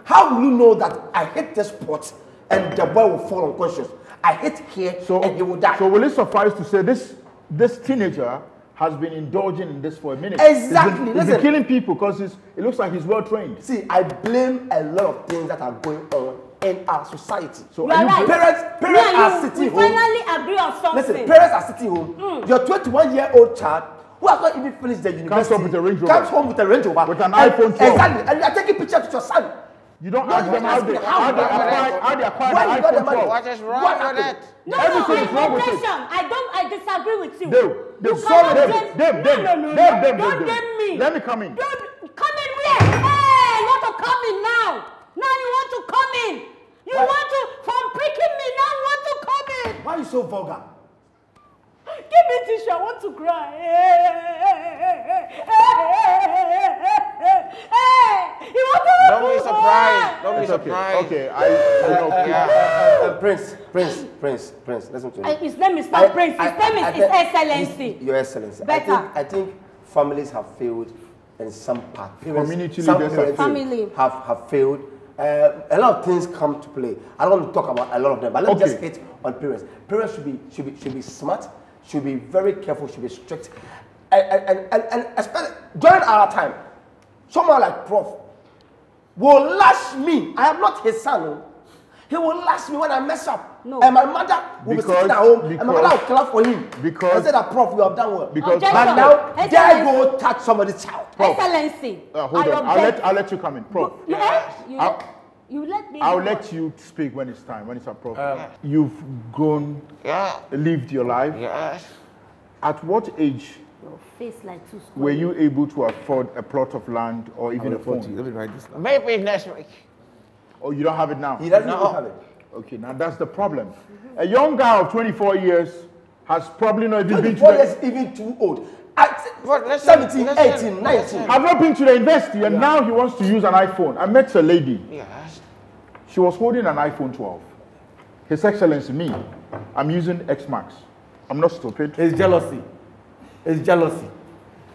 how will you know that I hit this spot and the boy will fall unconscious? I hit here and he will die. So will it suffice to say this teenager has been indulging in this for a minute? Exactly. He's been Listen. killing people because it looks like he's well trained. See, I blame a lot of things that are going on in our society. So You are right. Parents Me and are you, sitting we home. finally agree on something. Listen, parents are sitting home. Your 21-year-old child, who has not even finished the university, home with a Range Rover. comes home with a Range Rover. With an And- iPhone 12. Exactly. And you are taking pictures with your son. You don't No, ask you them how ask they me how acquired Why you got the the money? iPhone 12. What is wrong What with happened? it? No, Everything is wrong with it. objection. I disagree with you. They You saw cannot them. blame- No, don't blame me. Let me come in. Don't come in where? Hey, you want to come in now? Now you want to come in. You want to, from pricking me, now you want to come in. Why are you so vulgar? Give me tissue, I want to cry. Hey, you want to Don't be surprised. Don't be It's okay. surprised. Okay, Prince, listen to me. His name is not Prince, his name is His think- Excellency. Your Excellency. Better. I think families have failed in some part. Community some leaders parents Family. have failed. A lot of things come to play. I don't want to talk about a lot of them, but let me just hit on parents. Parents should be smart, should be very careful, should be strict, and especially during our time, someone like Prof will lash me. I am not his son. He will lash me when I mess up. No. And my mother will be sitting at home, and my mother will clap for him. Because I said that, Prof, you have done well. Because but now, dare go touch somebody's child. Excellency. Hold on. I'll let you come in, Prof. You let me. I'll let you speak when it's time, when it's appropriate. You've grown, lived your life. Yes. At what age Your face like two square. were you able to afford a plot of land or even a phone? Let me write this down. Maybe next week. Oh, you don't have it now? He doesn't even have it. Okay, now that's the problem. A young guy of 24 years has probably not even been to 24 the... years, even too old. At But listen, 17, listen, 18, 19. listen. I've not been to the university and now he wants to use an iPhone. I met a lady. Yes. She was holding an iPhone 12. His Excellency, me, I'm using X Max. I'm not stupid. It's jealousy. It's jealousy.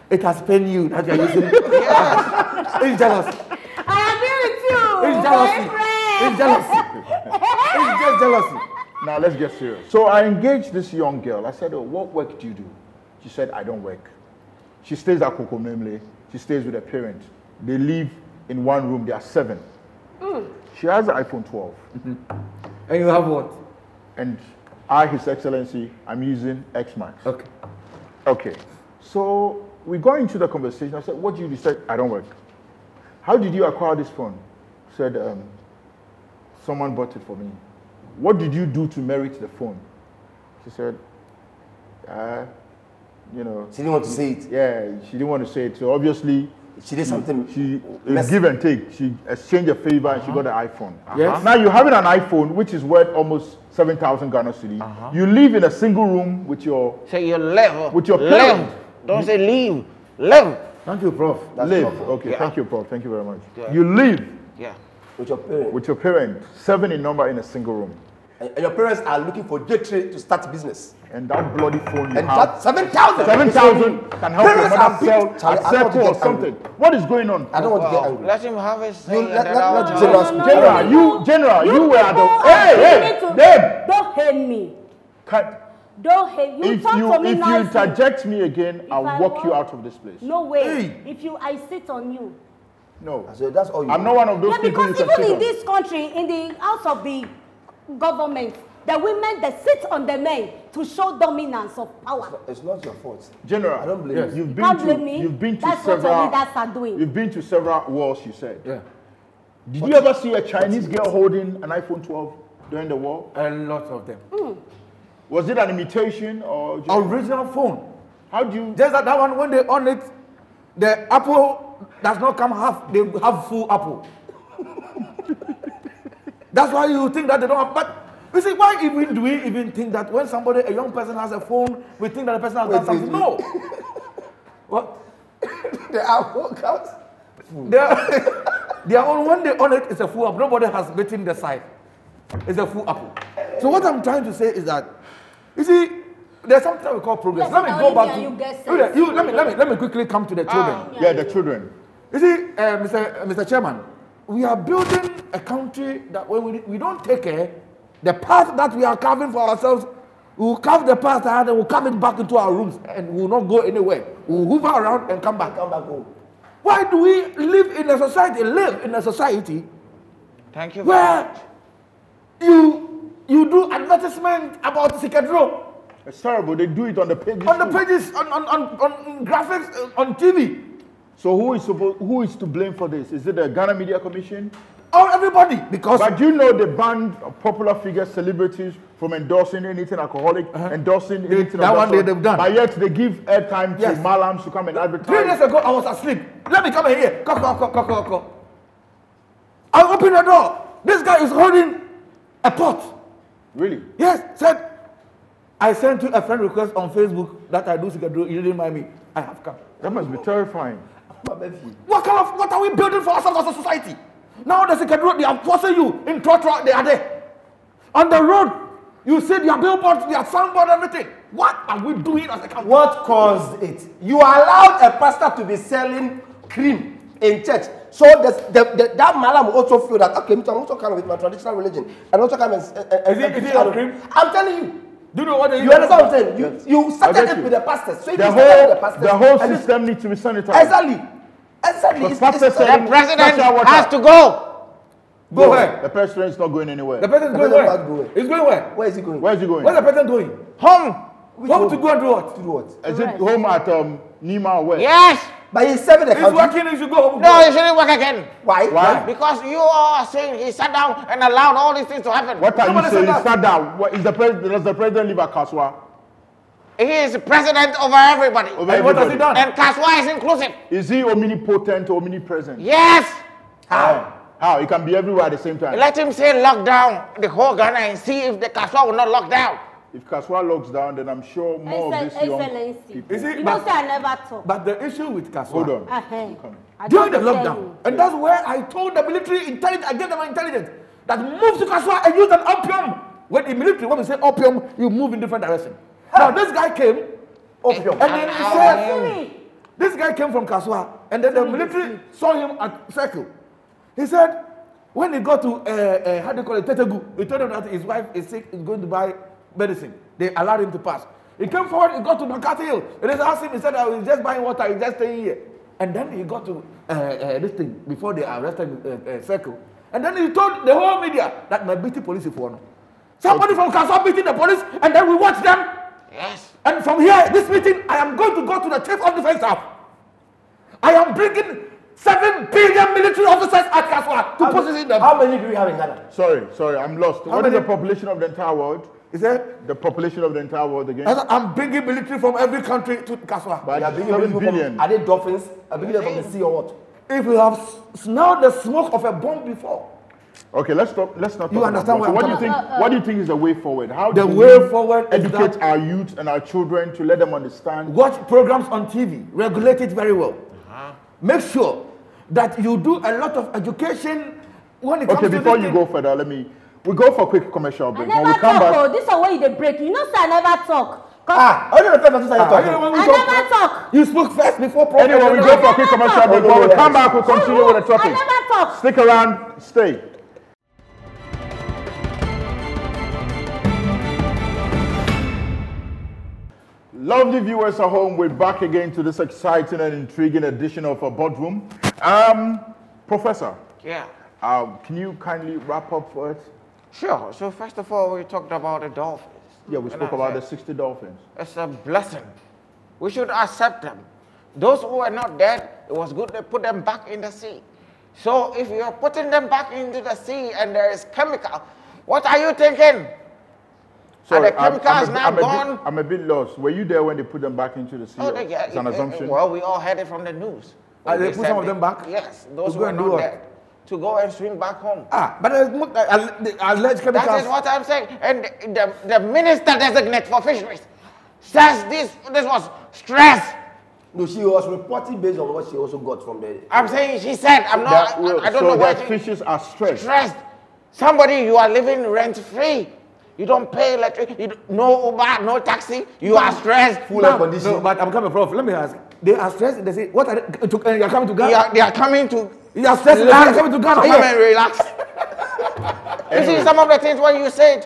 It has pained you that you're using it. It's jealousy. I agree with you. It's jealousy. boyfriend. It's jealousy. It's just jealousy. Now let's get serious. So I engaged this young girl. I said, oh, what work do you do? She said, I don't work. She stays at Kokomemle. She stays with her parents. They live in one room. There are 7. She has an iPhone 12. And you have what? And I, His Excellency, I'm using X Max. Okay. Okay. So we got into the conversation. I said, what do you do? She said, I don't work. How did you acquire this phone? She said, someone bought it for me. What did you do to merit the phone? She said, you know. She didn't want to say it. Yeah, she didn't want to say it. So obviously, She did something. it's give and take. She exchanged a favor and she got an iPhone. Yes. Now you're having an iPhone which is worth almost 7,000 Ghana cedi. You live in a single room with your Say you live. With your live. parents. Don't say leave. Live. Thank you, Prof. live. Okay, Yeah. thank you, Prof. Thank you very much. Yeah. You live Yeah. With your parents. with your parents, 7 in number in a single room. And your parents are looking for J3 to start business. And that bloody phone you And have, that's 7,000. 7,000 can help your Parents mother are sell big- Charlie, at I don't want to Circle or get angry. something. What is going on? I don't want to get angry. Let him have his say. You and let- then let- I'll let judge. General speak. General, you were at the... people Hey, are hey, giving babe! Don't hate me. Don't hate you. If Talk you to me nicely. interject me again, If I'll I walk you walk- out of this place. No way. Hey. If you, I sit on you. No. So that's all you I'm not one of those Yeah, people you because can even sit in on. this country, in the house of the government, the women they sit on the men to show dominance of power. It's not your fault. General, I don't blame Yes. you. you've been Can't to blame me. you've been to That's what several your leaders are doing. You've been to several wars, you said. Yeah. Did you ever see a Chinese girl holding an iPhone 12 during the war? A lot of them. Was it an imitation or just, Original phone. how do you Just that one, when they on it, the apple does not come half, they have full apple. That's why you think that they don't have, but you see, why even do we even think that when somebody, a young person has a phone, we think that the person has done something? No. What? The apple comes. Their own, when they on it, it's a full apple. Nobody has bitten the side. It's a full apple. So what I'm trying to say is that, you see, there's something we call progress. Yes, let me now go you back can- to you get sense. let me quickly come to the children. Yeah, the children. You see, Mr. Chairman, we are building a country that when we don't take care, the path that we are carving for ourselves, we will carve the path and then we'll carve it back into our rooms and we will not go anywhere. We will hoover around and come back. Come back home. Why do we live in a society Thank you. where you do advertisement about Sikadro It's terrible. They do it on the pages. on the too. pages, on graphics, on TV? So who is to blame for this? Is it the Ghana Media Commission? Oh, everybody, because But you know they banned popular figures, celebrities from endorsing anything alcoholic, endorsing anything that of one sort. they've done. But yet they give airtime Yes. to malams to come and 3 advertise. days ago, I was asleep. Let me come in here. Cock. I opened the door. This guy is holding a pot. Really? Yes, said, I sent you a friend request on Facebook that I do Sikadro. You didn't mind me. I have come. That must be terrifying. What are we building for ourselves as a society? Now the Sikadro, they are forcing you in Trotro, they are there. On the road, you see their billboards, their soundboard, everything. What are we doing as a country? What caused it? You allowed a pastor to be selling cream in church. So that malam will also feel that, okay, I'm also coming with my traditional religion. And also come and... Is it your cream? I'm telling you. Do you know what you understand what I'm saying? You started it with the pastors. So the whole system needs to be sanitized. Exactly. The president has to go. Go where? The president is not going anywhere. The president is going where? He's going where? Where is he going? Where is he going? Where's the president going? Home. Home to go and do what? To do what? Is it home at Nima or where? Yes. But he's serving the country. He's working, he should go home. No, he shouldn't work again. Why? Because you are saying he sat down and allowed all these things to happen. What are you saying? He sat down. Does the president live at Kaswa? He is president over everybody. What has he done? And Kaswa is inclusive. Is he omnipotent or omnipresent? Yes. How? He can be everywhere at the same time. Let him say lock down the whole Ghana and see if the Kaswa will not lock down. If Kaswa locks down, then I'm sure more of these young people. You don't say I never talk. But the issue with Kaswa... Hold on. During the lockdown, and that's where I told the military intelligence, I gave them intelligence, that move to Kaswa and use an opium. When in military, when we say opium, you move in different direction. Now this guy came, opium, and then he said, this guy came from Kaswa, and then the military saw him at Circle. He said, when he got to, how do you call it, Tetegu, he told him that his wife is sick, he's going to buy medicine. They allowed him to pass. He came forward, he got to McCarthy Hill. And they asked him, he said, I was just buying water, he's just staying here. And then he got to this thing, before they arrested Circle. And then he told the whole media that my beating police is for. Somebody from Kaswa beating the police, and then we watch them. Yes. And from here, this meeting, I am going to go to the chief of defense staff. I am bringing 7 billion military officers at Kaswa to position them. How many do we have in Ghana? Sorry, I'm lost. What is the population of the entire world? Is that the population of the entire world again? I'm bringing military from every country to Kaswa. But 7 billion. Are they dolphins? Are they from the sea or what? If you have smelled the smoke of a bomb before. Okay, let's not talk You understand about what so what do you think is the way forward? How the do way forward educate our youth and our children to let them understand? Watch programs on TV, regulate it very well. Make sure that you do a lot of education when it comes to before you go further, we go for a quick commercial break. When we come back, this is why they break. You know, sir, I never talk. I never talk. You spoke first before program. Anyway, we go for a quick commercial break. When we come back, we'll continue with the topic. I never talk. Stick around, stay. Lovely viewers at home, we're back again to this exciting and intriguing edition of a Boardroom. Professor. Yeah. Can you kindly wrap up for us? Sure. So first of all, we talked about the dolphins. Yeah, we spoke about the 60 dolphins. It's a blessing. We should accept them. Those who are not dead, it was good to put them back in the sea. So if you're putting them back into the sea and there is chemical, what are you thinking? Sorry, the chemicals gone? I'm a bit lost. Were you there when they put them back into the sea? Oh, it's an assumption. Well, we all heard it from the news. They put some of them back? Yes, those who are not dead. To go and swim back home. But alleged chemicals. That is what I'm saying. And the minister designate for fisheries says this was stress. No, she was reporting based on what she also got from the... I'm saying she said, I don't know why. So fishes are stressed. Stressed. Somebody, you are living rent-free. You don't pay electricity, no Uber, no taxi. You are stressed. Full air conditioning. No, but I'm coming, Prof. Let me ask. They are stressed. They say, what are they? You're coming to Ghana? They are coming to... You are stressed. They are coming to Ghana. Come and relax. You see, some of the things when you say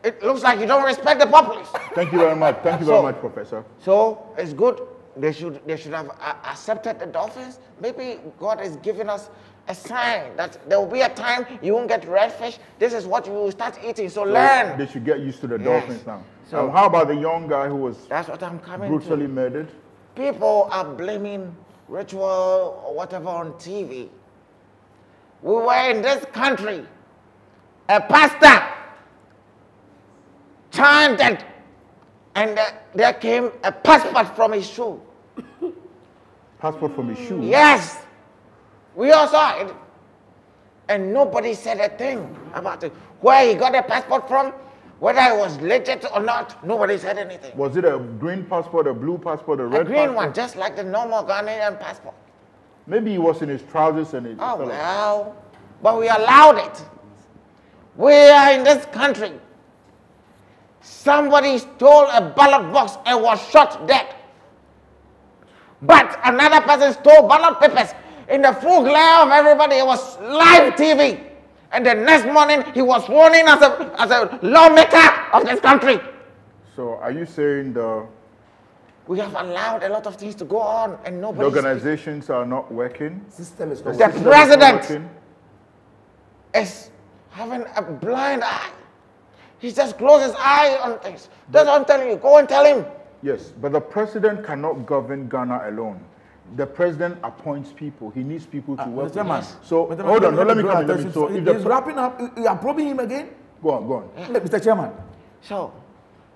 it looks like you don't respect the populace. Thank you very much. Thank you very much, Professor. So, it's good. They should have accepted the dolphins. Maybe God is giving us a sign that there will be a time you won't get redfish. This is what you will start eating. So learn. They should get used to the dolphins now. So how about the young guy who was brutally murdered? People are blaming ritual or whatever on TV. We were in this country. A pastor chanted, and there came a passport from his shoe. Passport from his shoe? Yes. We all saw it. And nobody said a thing about it. Where he got a passport from, whether it was legit or not, nobody said anything. Was it a green passport, a blue passport, a red passport? A green one, just like the normal Ghanaian passport. Maybe he was in his trousers and it... Oh, well. But we allowed it. We are in this country. somebody stole a ballot box and was shot dead. But another person stole ballot papers. In the full glare of everybody, it was live TV. And the next morning, he was sworn in as a lawmaker of this country. So are you saying We have allowed a lot of things to go on and the nobody. organizations are not working? System is not The working. president is having a blind eye. He just closes his eye on things. That's what I'm telling you. Go and tell him. Yes, but the president cannot govern Ghana alone. The president appoints people. He needs people to work with. Chairman, So, hold on, no, let me come. So, if he's the wrapping up, you are probing him again? go on. Mr. Chairman. So,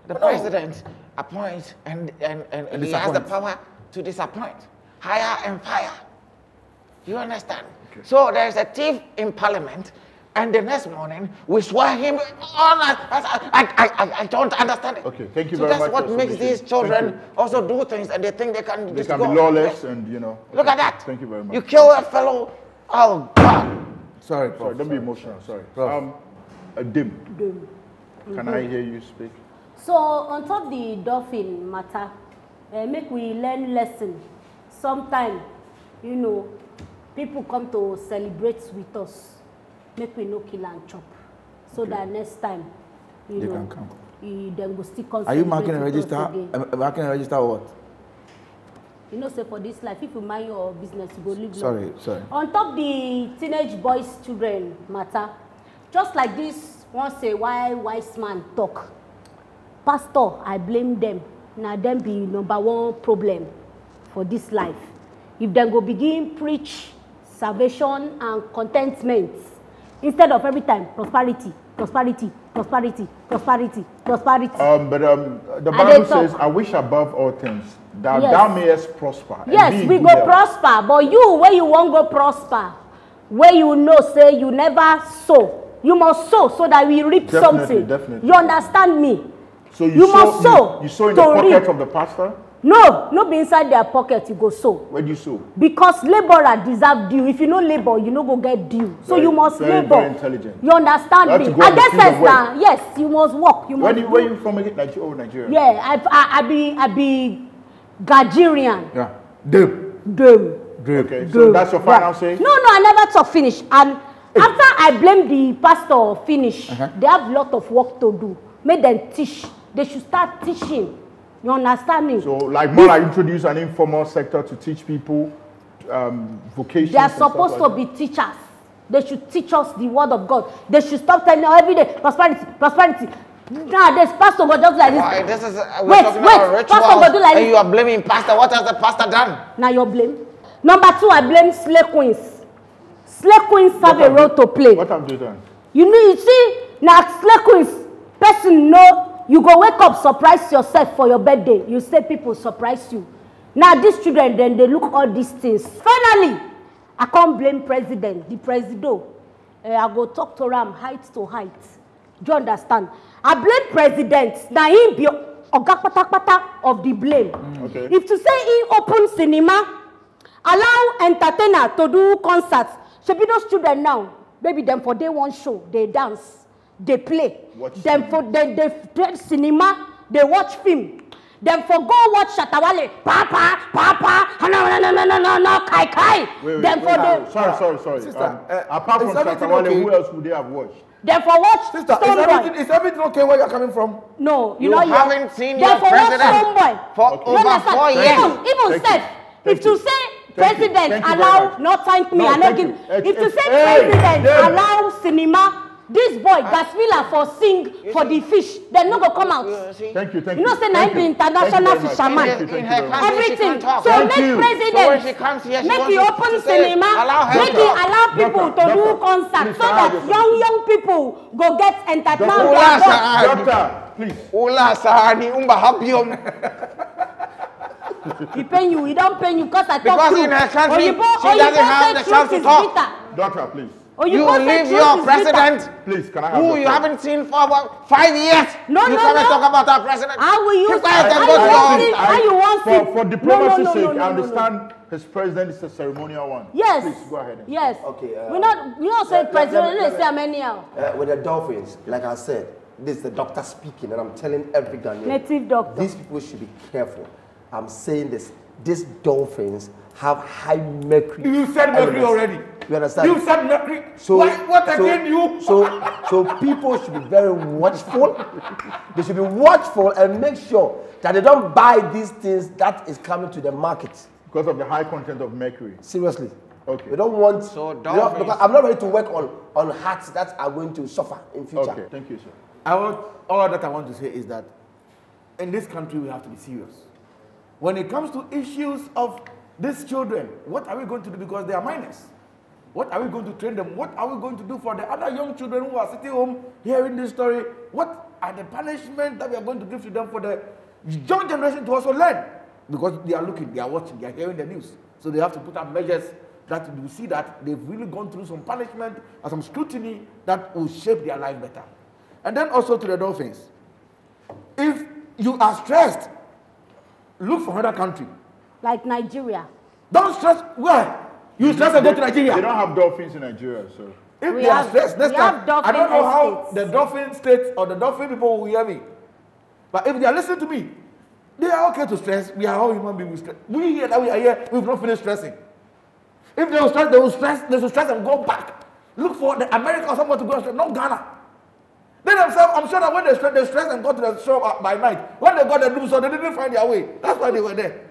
the president appoints and he has the power to disappoint, hire and fire. You understand? Okay. So, there's a thief in parliament, and the next morning we swear him on. I don't understand it. Okay, thank you so very much. that's what makes these children also do things, and they think they can. They just can go be lawless, and you know. Look at that. Thank you very much. You kill a fellow. Oh God. Sorry, Sorry, don't be emotional. Sorry. Prof. Dim. Can I hear you speak? So on top the dolphin matter, make we learn lesson. Sometimes, you know, people come to celebrate with us. Make we no kill and chop. So that next time, you They know, can come. Then go still come. Are you marking a celebrate with us register? again. Marking a register or what? You know, say for this life, if you mind your business, you go live. Sorry, long. sorry. On top the teenage boys, children matter, just like this, once a wise man talk. Pastor, I blame them. Now them be number one problem for this life. If they go begin preach salvation and contentment, instead of every time prosperity. But the Bible says, "I wish above all things that thou mayest prosper." Yes, we go prosper, but you, where you won't go prosper, where you know, say you never sow, you must sow so that we reap something. Definitely. You understand me? So you must sow. You sow in the pocket of the pastor? No, not be inside their pocket. You go sow. Where do you sow? Because laborer deserve due. If you no labor, you no go get due. So you must labor. Very intelligent. You understand me? I guess now. Yes, you must work. You must. Where you from? Nigeria. Yeah, I be Nigerian. Yeah. Dem. Okay, so that's your final say? No, I never talk finish. And after I blame the pastor finish, they have a lot of work to do. Make them teach. They should start teaching. You understand me? So, like introduce an informal sector to teach people vocations. They are supposed to be teachers. They should teach us the word of God. They should stop telling us every day prosperity. Nowadays, pastor go just like this. Why, this is we're talking about rituals, pastor go do like and this. you are blaming pastor. What has the pastor done? Now your blame. Number 2, I blame slave queens. Slave queens have a role to play. What have they done? You see, now slave queens, person know. You go wake up, surprise yourself for your birthday. You say people surprise you. Now these children, then they look all these things. Finally, I can't blame president, the presido. I go talk to him height to height. Do you understand? I blame president. Now he be oga of the blame. Okay. If to say he open cinema, allow entertainer to do concerts. Should be those children now. Maybe them for day one show, they dance. They play. Them for they cinema, they watch film. Them for go watch Shatawale. Papa, no, kai. Them for the sorry. Sister, apart from Shatawale, who else would they have watched? Them for watch Sister, is everything okay where you're coming from? No, You haven't seen your president for over 4 years. Even said, if to say president allow, not thank me, I not give. If to say president allow cinema. This boy, Gasvilla, for sing for the fish, then no go come out. Thank you. You know, say I be international fisherman. Everything. So make president, make the open cinema, make it allow people to do concerts so that young people go get entertainment. Doctor, please. Ula sahani umba habium. He pay you, he don't pay you because I talk Because in her country, she doesn't have the chance to talk. Doctor, please. You leave your president, please, can I have who you haven't seen for about 5 years. No, you come and talk about our president. How will you Keep quiet and go to your how you want it? For diplomacy's sake, I understand his president is a ceremonial one. Yes. Please, go ahead. Yes. Okay. We don't say president, let's say how many now. With the dolphins, like I said, this is the doctor speaking, and I'm telling every Ghanaian. Native doctor. These people should be careful. I'm saying this. These dolphins have high mercury. You said mercury already. You understand? You said mercury. So, what again you? So people should be very watchful. They should be watchful and make sure that they don't buy these things that is coming to the market. Because of the high content of mercury. Seriously. Okay. We don't want. So because I'm not ready to work on hearts that are going to suffer in future. Okay. Thank you, sir. All that I want to say is that in this country we have to be serious. When it comes to issues of these children, what are we going to do because they are minors? What are we going to train them? What are we going to do for the other young children who are sitting home hearing this story? What are the punishments that we are going to give to them for the young generation to also learn? Because they are looking, they are watching, they are hearing the news. So they have to put up measures that you see that they've really gone through some punishment and some scrutiny that will shape their life better. And then also to the dolphins. If you are stressed, look for another country. Like Nigeria. Don't stress. Where? You stress and go to Nigeria. They don't have dolphins in Nigeria, so. If they are stressed, next time, I don't know how estates. the dolphin states or the dolphin people will hear me. But if they are listening to me, they are okay to stress. We are all human beings. We here that we are here, we've not finished stressing. If they will stress, they will stress and go back. Look for the America or someone to go and stress, not Ghana. They themselves, I'm sure that when they stress and go to the shop by night, when they got the room, so they didn't find their way. That's why they were there.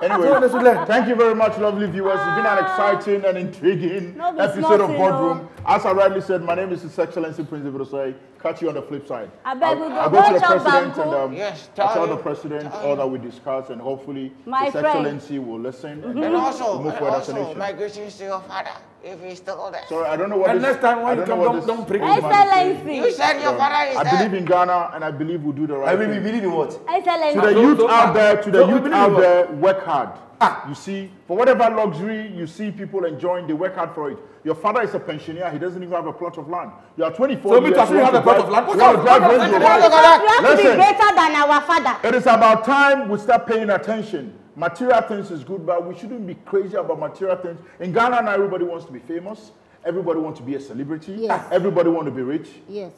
Anyway, thank you very much, lovely viewers. It's been an exciting and intriguing episode of Boardroom. As I rightly said, my name is His Excellency Prince David. Catch you on the flip side. I beg we I'll go to the president and yes, tell the president all that we discussed, and hopefully His Excellency will listen. And also, my my greetings to your father, if he's still there. Sorry, I don't know what. And next time when you come, don't break his Excellency. You said your father is I there. believe in Ghana, and I believe we'll do the right thing. We believe in what? Excellency. To the youth out there, work hard. Ah. You see, for whatever luxury you see people enjoying, they work hard for it. Your father is a pensioner, he doesn't even have a plot of land. You are 24 years old. So you have a plot of land? You have to drive Range Rover. We have to be greater than our father. It is about time we start paying attention. Material things is good, but we shouldn't be crazy about material things. In Ghana now, everybody wants to be famous. Everybody wants to be a celebrity. Yes. Everybody wants to be rich. Yes.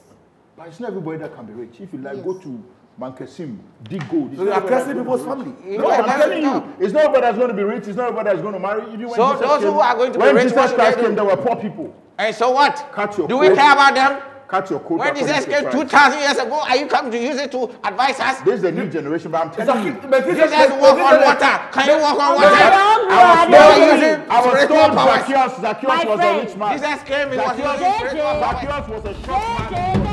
But it's not everybody that can be rich. If you like, go to Mankasim, dig gold. So you are cursing people's family. No, I'm telling you, it's not everybody that's going to be rich. It's not everybody that's going to marry. Even when So Jesus those came, who are going to be when rich, Jesus what do Christ they do? came, there were poor people. And so what? Cut your Do we coat. care about them? Cut your coat. When according Jesus to came Christ. 2,000 years ago, are you coming to use it to advise us? This is the new generation, but I'm telling you. Jesus walk on water. Can you walk on water? I was told Zacchaeus was a My rich man. Jesus came, he was using spiritual power. Zacchaeus was a short man.